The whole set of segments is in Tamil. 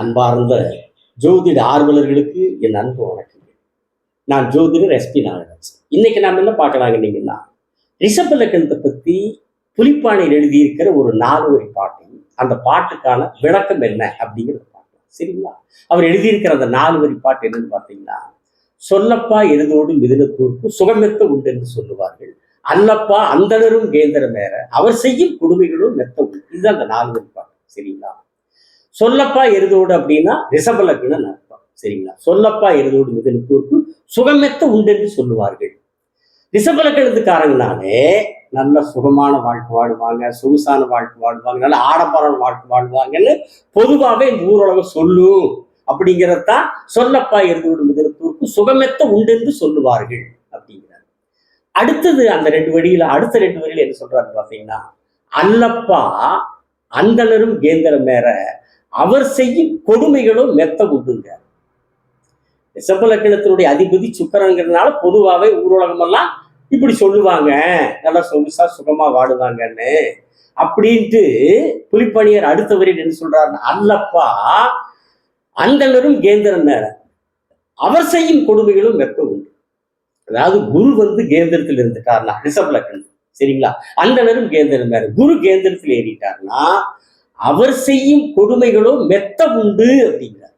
அன்பார்ந்த ஜோதிட ஆர்வலர்களுக்கு என் அன்பு வணக்கம். நான் ஜோதிடர் எஸ்பி நாகராஜ். இன்னைக்கு நாம் என்ன பார்க்கலாங்கன்னீங்கன்னா, ரிஷப லக்னத்தை பத்தி புலிப்பானையில் எழுதியிருக்கிற ஒரு 4 வரி பாட்டு, அந்த பாட்டுக்கான விளக்கம் என்ன அப்படிங்கிறத பார்க்கலாம். சரிங்களா? அவர் எழுதியிருக்கிற அந்த 4 வரி பாட்டு என்னன்னு பார்த்தீங்கன்னா, சொல்லப்பா எருதோடு மிதுனத்தூர்க்கு சுகமெத்த உண்டு என்று சொல்லுவார்கள், அல்லப்பா அந்தணரும் கேந்திரம் வேற, அவர் செய்யும் கொடுமைகளும் மெத்த உண்டு. இதுதான் அந்த 4 வரி பாட்டு. சரிங்களா? சொல்லப்பா எருதோடு அப்படின்னா ரிஷப லக்னம் அர்த்தம். சரிங்களா? சொல்லப்பா எருதோடு மிதுனத்தூர்க்கு சுகமெத்த உண்டு என்று சொல்லுவார்கள். ரிஷப லக்னத்துக்காரங்கனாலே நல்ல சுகமான வாழ்க்கை வாடுவாங்க, சொகுசான வாழ்க்கை வாடுவாங்க, நல்ல ஆடம்பர வாழ்க்கை வாழ்வாங்கன்னு பொதுவாகவே இந்த ஊரலகம் சொல்லும். அப்படிங்கிறதான் சொல்லப்பா எருதோடு மிதுனத்தூர்க்கு சுகமெத்த உண்டு என்று சொல்லுவார்கள் அப்படிங்கிறார். அடுத்தது அந்த 2 வரியில, அடுத்த 2 வரியில என்ன சொல்றாரு பார்த்தீங்கன்னா, அல்லப்பா அந்தணரும் கேந்திரம் வேற, அவர் செய்யும் கொடுமைகளும் மெத்த உண்டுங்க. ரிஷப லக்னத்தினுடைய அதிபதி சுக்கிரங்கிறதுனால பொதுவாகவே ஊரலகம் எல்லாம் இப்படி சொல்லுவாங்க, நல்லா சொகுசா சுகமா வாடுவாங்கன்னு. அப்படின்ட்டு புலிப்பணியர் அடுத்த வரையில் என்ன சொல்றாருன்னா, அல்லப்பா அந்தணரும் கேந்திரம் வேற, அவர் செய்யும் கொடுமைகளும் மெத்த உண்டு. அதாவது குரு கேந்திரத்தில் இருந்துட்டார்னா ரிஷப லக்னம், சரிங்களா, அந்தணரும் கேந்திரம் வேற, குரு கேந்திரத்தில் ஏறிட்டார்னா அவர் செய்யும் கொடுமைகளும் மெத்த உண்டு அப்படிங்கிறார்.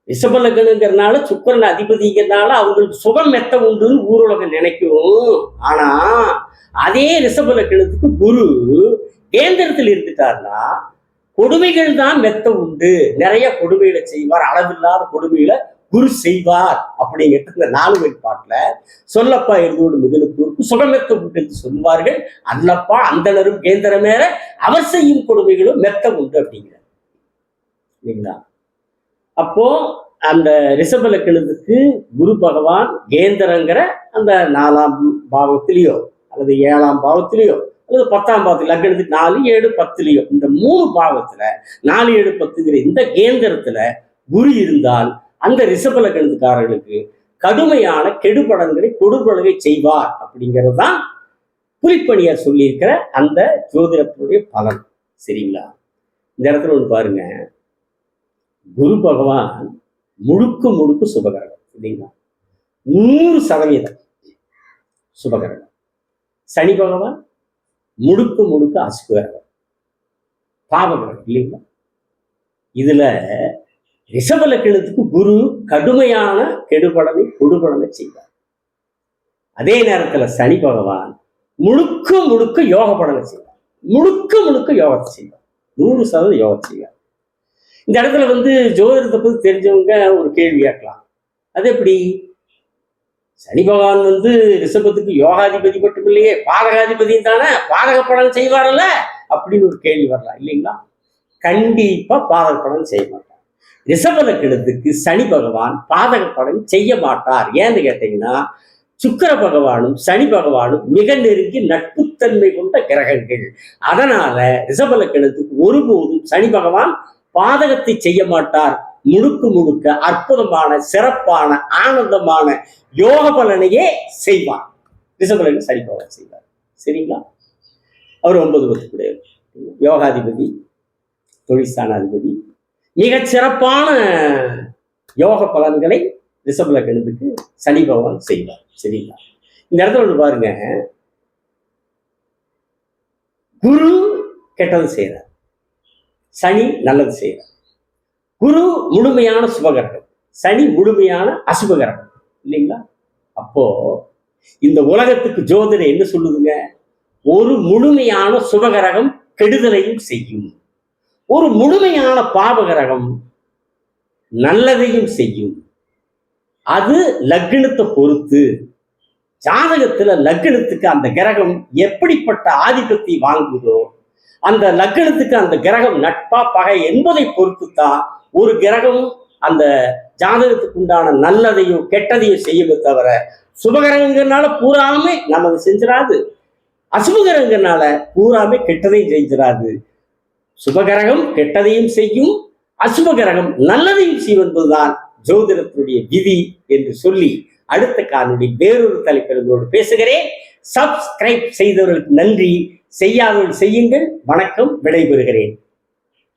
ரிஷப லக்னங்கிறதுனால சுக்கிரன் அதிபதிங்கிறதுனால அவங்களுக்கு சுகம் மெத்த உண்டுன்னு ஊரலகம் நினைக்கும். ஆனா அதே ரிஷப லக்னத்துக்கு குரு கேந்திரத்தில் இருந்துட்டார்னா கொடுமைகள் தான் மெத்த உண்டு, நிறைய கொடுமைகளை செய்வார், அளவில்லாத கொடுமைகளை குரு செய்வார் அப்படிங்கிறது இந்த 4 வரி பாட்டுல சொல்லப்பா எருதோடு மிதுனத்தூர்க்கு சுகமெத்த உண்டு என்று சொல்லுவார்கள், அல்லப்பா அந்தணரும் கேந்திரம் வேற, அவர் செய்யும் கொடுமைகளும் மெத்த உண்டு அப்படிங்கிறார். இல்லைங்களா? அப்போ அந்த ரிஷப லக்னத்துக்கு குரு பகவான் கேந்திரங்கிற அந்த 4ஆம் பாவத்திலேயோ அல்லது 7ஆம் பாவத்திலேயோ அல்லது 10ஆம் பாவத்தில், லக்னத்துக்கு 4, 7, 10லயோ, இந்த 3 பாவத்துல 4, 7, 10ங்கிற இந்த கேந்திரத்துல குரு இருந்தால் அந்த ரிஷப லக்னத்துக்காரர்களுக்கு கடுமையான கெடுபடங்களை கொடுபடலை செய்வார் அப்படிங்கிறது தான் புலிப்பணியார் சொல்லியிருக்கிற அந்த ஜோதிடத்தினுடைய பலன். சரிங்களா? இந்த இடத்துல ஒன்று பாருங்க, குரு பகவான் முழுக்க சுபகரகம் இல்லைங்களா, 100% சுபகரகம். சனி பகவான் முழுக்க அசுபகரகம், பாவகரகம் இல்லைங்களா. இதுல ரிஷப லக்னத்துக்கு குரு கடுமையான கெடுபடனை கொடுபடனை செய்வார். அதே நேரத்துல சனி பகவான் முழுக்க யோக படனை செய்வார், முழுக்க யோகத்தை செய்வார், 100% யோகத்தை செய்வார். இந்த இடத்துல ஜோதிடத்தை பத்தி தெரிஞ்சவங்க ஒரு கேள்வி கேட்கலாம், அது எப்படி சனி பகவான் ரிஷபத்துக்கு யோகாதிபதி மட்டும் இல்லையே பாதகாதிபதியும் தானே, பாதக பலன் செய்வார்ல அப்படின்னு ஒரு கேள்வி வரலாம் இல்லைங்களா. கண்டிப்பா பாதக பலன் செய்ய மாட்டார். ரிஷப லக்னத்துக்கு சனி பகவான் பாதக பலன் செய்ய மாட்டார். ஏன்னு கேட்டீங்கன்னா, சுக்கிர பகவானும் சனி பகவானும் மிக நெருங்கி நட்புத்தன்மை கொண்ட கிரகங்கள். அதனால ரிஷப லக்னத்துக்கு ஒருபோதும் சனி பகவான் பாதகத்தை செய்ய மாட்டார். முழுக்க அற்புதமான சிறப்பான ஆனந்தமான யோக பலனையே செய்வார். ரிஷப லக்னம் சனி பகவான் செய்வார். சரிங்களா? அவர் 9 10 யோகாதிபதி, தொழிற்ஸ்தானாதிபதி, மிகச் சிறப்பான யோக பலன்களை ரிஷப லக்னத்துக்கு சனி பகவான் செய்வார். சரிங்களா? இந்த இடத்துல ஒன்று பாருங்க, குரு கெட்டது செய்யறார், சனி நல்லது செய்யறார். குரு முழுமையான சுபகரகம், சனி முழுமையான அசுபகரகம் இல்லைங்களா. அப்போ இந்த உலகத்துக்கு ஜோதிடம் என்ன சொல்லுதுங்க, ஒரு முழுமையான சுபகரகம் கெடுதலையும் செய்யும், ஒரு முழுமையான பாவகரகம் நல்லதையும் செய்யும். அது லக்னத்தை பொறுத்து, ஜாதகத்துல லக்னத்துக்கு அந்த கிரகம் எப்படிப்பட்ட ஆதிக்கத்தை வாங்குதோ, அந்த லக்னத்துக்கு அந்த கிரகம் நட்பா பகை என்பதை பொறுத்து தான் ஒரு கிரகம் அந்த ஜாதகத்துக்கு உண்டான நல்லதையும் கெட்டதையும் செய்யுமே தவிர, சுபகிரகங்கிறனால பூராமே நமக்கு செஞ்சிடாது, அசுபகிரகங்கிறனால பூராமே கெட்டதையும் செஞ்சிடாது. சுபகிரகம் கெட்டதையும் செய்யும், அசுபகிரகம் நல்லதையும் செய்யும் என்பதுதான் ஜோதிடத்தினுடைய விதி என்று சொல்லி அடுத்த காணொளி வேறொரு தலைப்பிலோடு பேசுகிறேன். சப்ஸ்கிரைப் செய்தவர்களுக்கு நன்றி, செய்யாதவர்கள் செய்யுங்கள். வணக்கம், விடைபெறுகிறேன்.